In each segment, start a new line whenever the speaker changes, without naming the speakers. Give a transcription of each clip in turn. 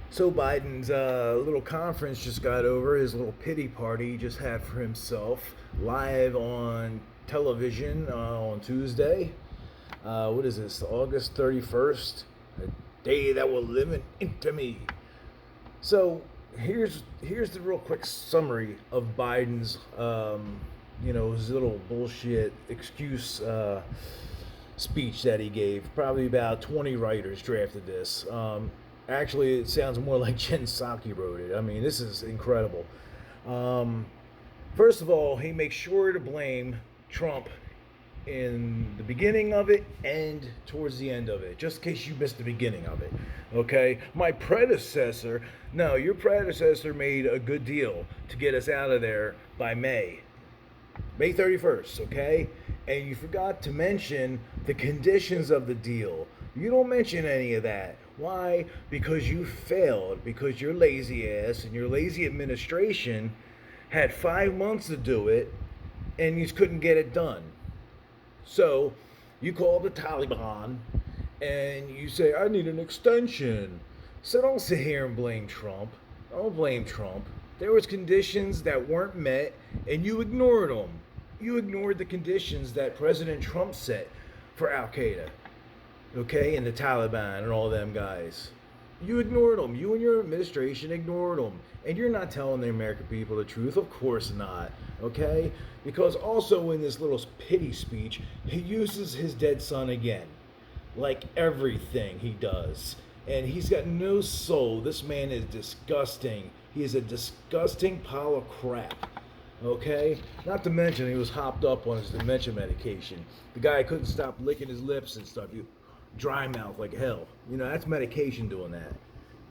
So Biden's little conference just got over, his little pity party he just had for himself live on television on Tuesday. What is this, August 31st? A day that will live in infamy. So here's the real quick summary of Biden's, his little bullshit excuse speech that he gave. Probably about 20 writers drafted this. Actually, it sounds more like Jen Psaki wrote it. I mean, this is incredible. Um, First of all, he makes sure to blame Trump in the beginning of it and towards the end of it, just in case you missed the beginning of it. Okay? My predecessor, no, your predecessor made a good deal to get us out of there by May 31st, okay? And you forgot to mention the conditions of the deal. You don't mention any of that. Why? Because you failed, because your lazy ass and your lazy administration had 5 months to do it and you couldn't get it done. So you call the Taliban and you say, I need an extension. So don't sit here and blame Trump. Don't blame Trump. There was conditions that weren't met and you ignored them. You ignored the conditions that President Trump set for Al Qaeda, okay, and the Taliban and all them guys. You ignored them. You and your administration ignored them. And you're not telling the American people the truth. Of course not. Okay? Because also in this little pity speech, he uses his dead son again. Like everything he does. And he's got no soul. This man is disgusting. He is a disgusting pile of crap. Okay? Not to mention he was hopped up on his dementia medication. The guy couldn't stop licking his lips and stuff. You dry mouth like hell. You know, that's medication doing that.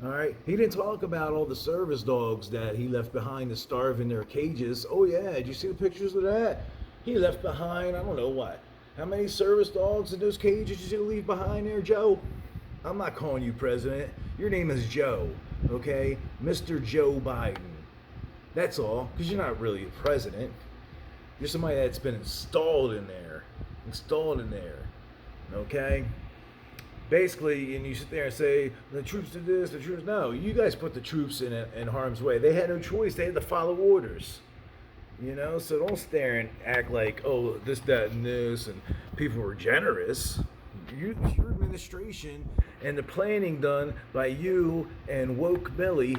All right. He didn't talk about all the service dogs that he left behind to starve in their cages. Oh yeah, did you see the pictures of that? He left behind, I don't know what. How many service dogs in those cages did you leave behind there, Joe? I'm not calling you president. Your name is Joe, okay? Mr. Joe Biden. That's all, because you're not really a president. You're somebody that's been installed in there. Okay? Basically, and you sit there and say the troops did this, the troops. No, you guys put the troops in harm's way. They had no choice. They had to follow orders. You know, so don't stare and act like, oh, this, that, and this, and people were generous. Your administration and the planning done by you and woke Millie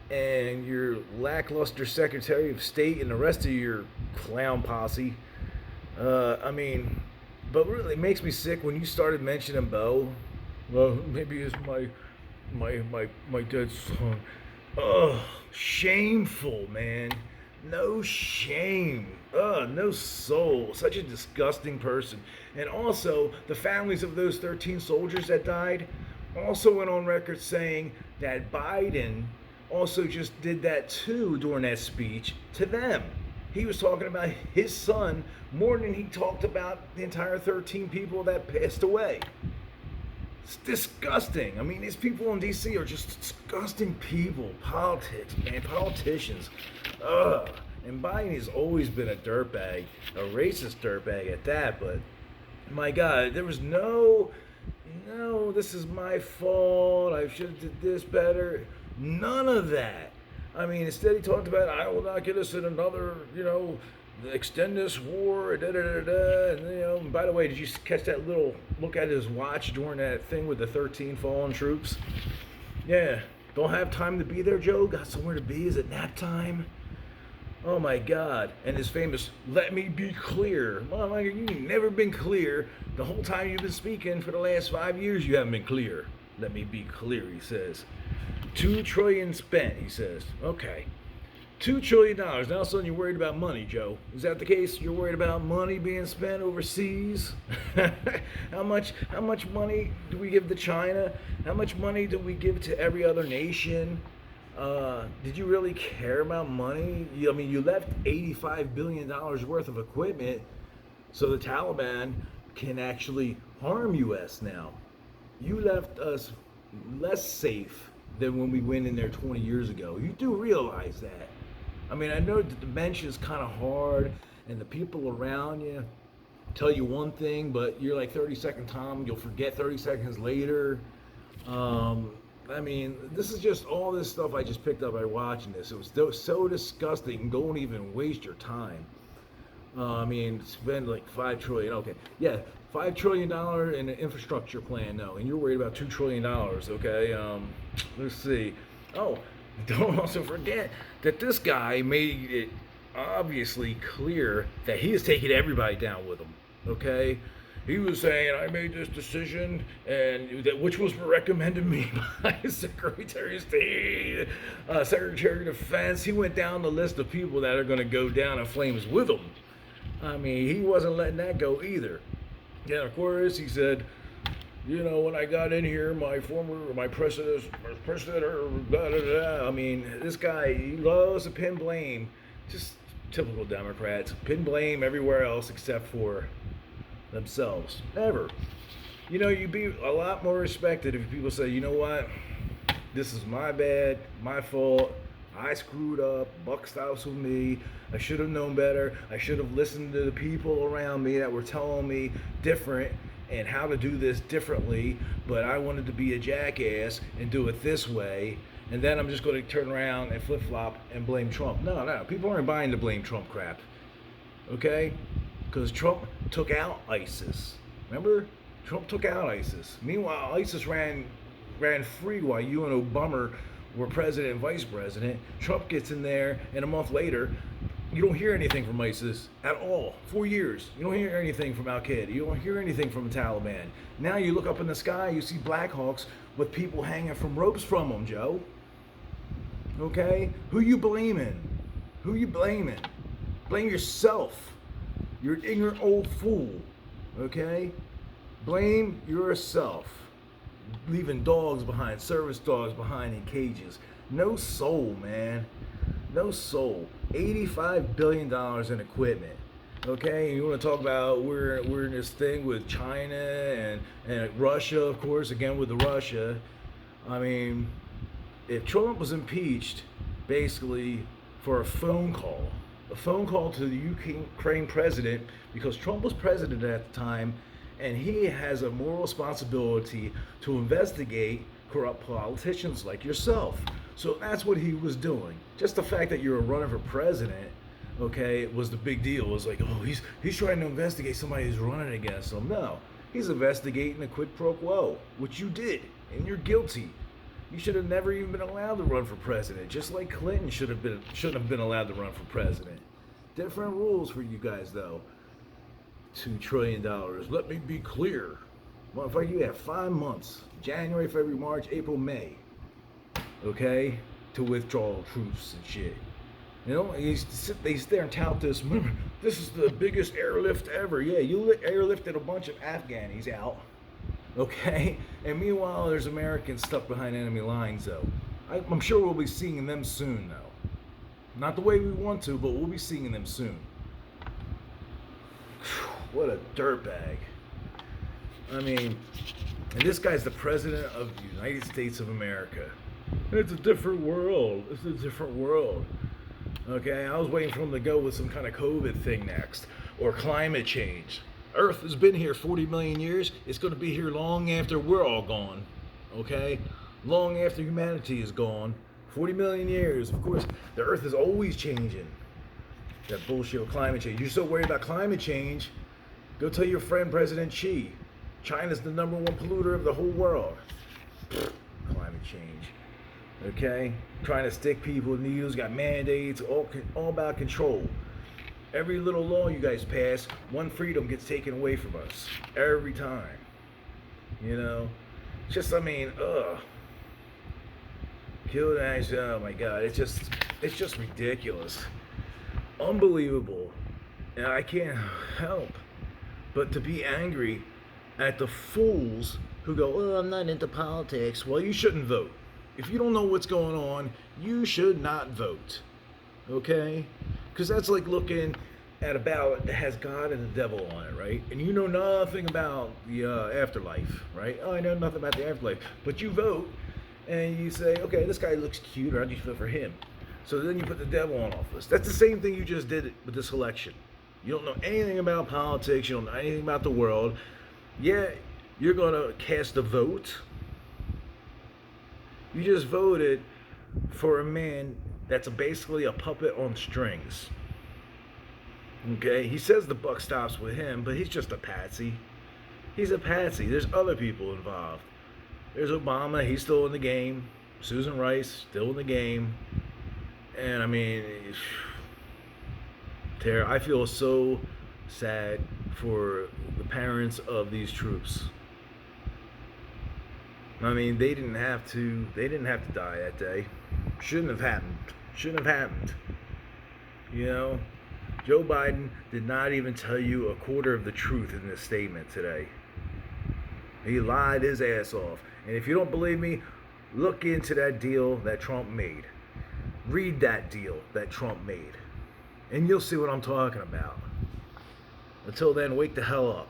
and your lackluster Secretary of State and the rest of your clown posse. I mean, but really, it makes me sick when you started mentioning Beau. Well, maybe it's my dead son. Ugh, shameful, man. No shame. Ugh, no soul. Such a disgusting person. And also, the families of those 13 soldiers that died also went on record saying that Biden also just did that too during that speech to them. He was talking about his son more than he talked about the entire 13 people that passed away. It's disgusting. I mean, these people in D.C. are just disgusting people. Politics, man. Politicians. Ugh. And Biden has always been a dirtbag, a racist dirtbag at that, but my God, there was no, this is my fault. I should have did this better. None of that. I mean, instead he talked about, I will not get us in another, extend this war, da da da da. And, and by the way, did you catch that little look at his watch during that thing with the 13 fallen troops? Yeah. Don't have time to be there, Joe? Got somewhere to be? Is it nap time? Oh my God. And his famous, let me be clear. Motherfucker, you've never been clear. The whole time you've been speaking for the last 5 years, you haven't been clear. Let me be clear, he says. $2 trillion spent, he says. Okay. $2 trillion. Now all of a sudden you're worried about money, Joe. Is that the case? You're worried about money being spent overseas? How much money do we give to China? How much money do we give to every other nation? Did you really care about money? You left $85 billion worth of equipment so the Taliban can actually harm U.S. now. You left us less safe than when we went in there 20 years ago. You do realize that. I mean, I know the dementia is kind of hard, and the people around you tell you one thing, but you're like 30-second Tom. You'll forget 30 seconds later. I mean, this is just all this stuff I just picked up by watching this. It was so disgusting. Don't even waste your time. I mean, spend like $5 trillion. Okay, yeah, $5 trillion in an infrastructure plan. No, and you're worried about $2 trillion. Okay, let's see. Oh, don't also forget that this guy made it obviously clear that he is taking everybody down with him. Okay, he was saying, I made this decision, and that which was recommended me by Secretary of State, Secretary of Defense. He went down the list of people that are going to go down in flames with him. I mean, he wasn't letting that go either. Yeah, of course, he said, you know, when I got in here, my predecessor, blah, blah, blah. I mean, this guy, he loves to pin blame. Just typical Democrats. Pin blame everywhere else except for themselves. Never. You know, you'd be a lot more respected if people say, you know what, this is my bad, my fault, I screwed up, buck stops with me, I should have known better, I should have listened to the people around me that were telling me different and how to do this differently, but I wanted to be a jackass and do it this way, and then I'm just going to turn around and flip-flop and blame Trump. No, people aren't buying the blame Trump crap, okay? Because Trump took out ISIS. Remember? Trump took out ISIS. Meanwhile, ISIS ran free while you and Obama were president and vice president. Trump gets in there, and a month later, you don't hear anything from ISIS at all. 4 years. You don't hear anything from Al Qaeda. You don't hear anything from the Taliban. Now you look up in the sky, you see Black Hawks with people hanging from ropes from them, Joe. Okay? Who you blaming? Who you blaming? Blame yourself. You're an ignorant old fool. Okay? Blame yourself. Leaving dogs behind, service dogs behind in cages. No soul, man. No soul. $85 billion in equipment. Okay, you want to talk about we're in this thing with China and Russia, of course, again with the Russia. I mean, if Trump was impeached basically for a phone call to the Ukraine president, because Trump was president at the time, and he has a moral responsibility to investigate corrupt politicians like yourself. So that's what he was doing. Just the fact that you're running for president, okay, was the big deal. It was like, oh, he's trying to investigate somebody who's running against him. No, he's investigating a quid pro quo, which you did, and you're guilty. You should have never even been allowed to run for president, just like Clinton shouldn't have been allowed to run for president. Different rules for you guys, though. $2 trillion. Let me be clear. Motherfucker, you have 5 months. January, February, March, April, May. Okay? To withdraw troops and shit. You know, they sit there and tout this. Remember, this is the biggest airlift ever. Yeah, you airlifted a bunch of Afghanis out. Okay? And meanwhile, there's Americans stuck behind enemy lines, though. I'm sure we'll be seeing them soon, though. Not the way we want to, but we'll be seeing them soon. What a dirtbag. I mean, and this guy's the president of the United States of America. It's a different world. It's a different world. Okay, I was waiting for him to go with some kind of COVID thing next, or climate change. Earth has been here 40 million years. It's going to be here long after we're all gone. Okay? Long after humanity is gone. 40 million years. Of course, the Earth is always changing. That bullshit with climate change. You're so worried about climate change, go tell your friend President Xi. China's the #1 polluter of the whole world. Climate change. Okay? Trying to stick people with needles, got mandates, all about control. Every little law you guys pass, one freedom gets taken away from us. Every time. You know? Just, I mean, Kill that, oh my God. It's just ridiculous. Unbelievable. And I can't help but to be angry at the fools who go, oh, I'm not into politics. Well, you shouldn't vote. If you don't know what's going on, you should not vote. Okay? Because that's like looking at a ballot that has God and the devil on it, right? And you know nothing about the afterlife, right? Oh, I know nothing about the afterlife. But you vote, and you say, okay, this guy looks cute, or I'll just vote for him. So then you put the devil on office. That's the same thing you just did with this election. You don't know anything about politics. You don't know anything about the world. Yeah, you're going to cast a vote. You just voted for a man that's basically a puppet on strings. Okay, he says the buck stops with him, but he's just a patsy. He's a patsy. There's other people involved. There's Obama, he's still in the game. Susan Rice, still in the game. And I mean, Tara, I feel so sad for the parents of these troops. I mean, they didn't have to die that day. Shouldn't have happened. Shouldn't have happened. You know, Joe Biden did not even tell you a quarter of the truth in this statement today. He lied his ass off. And if you don't believe me, look into that deal that Trump made. Read that deal that Trump made. And you'll see what I'm talking about. Until then, wake the hell up.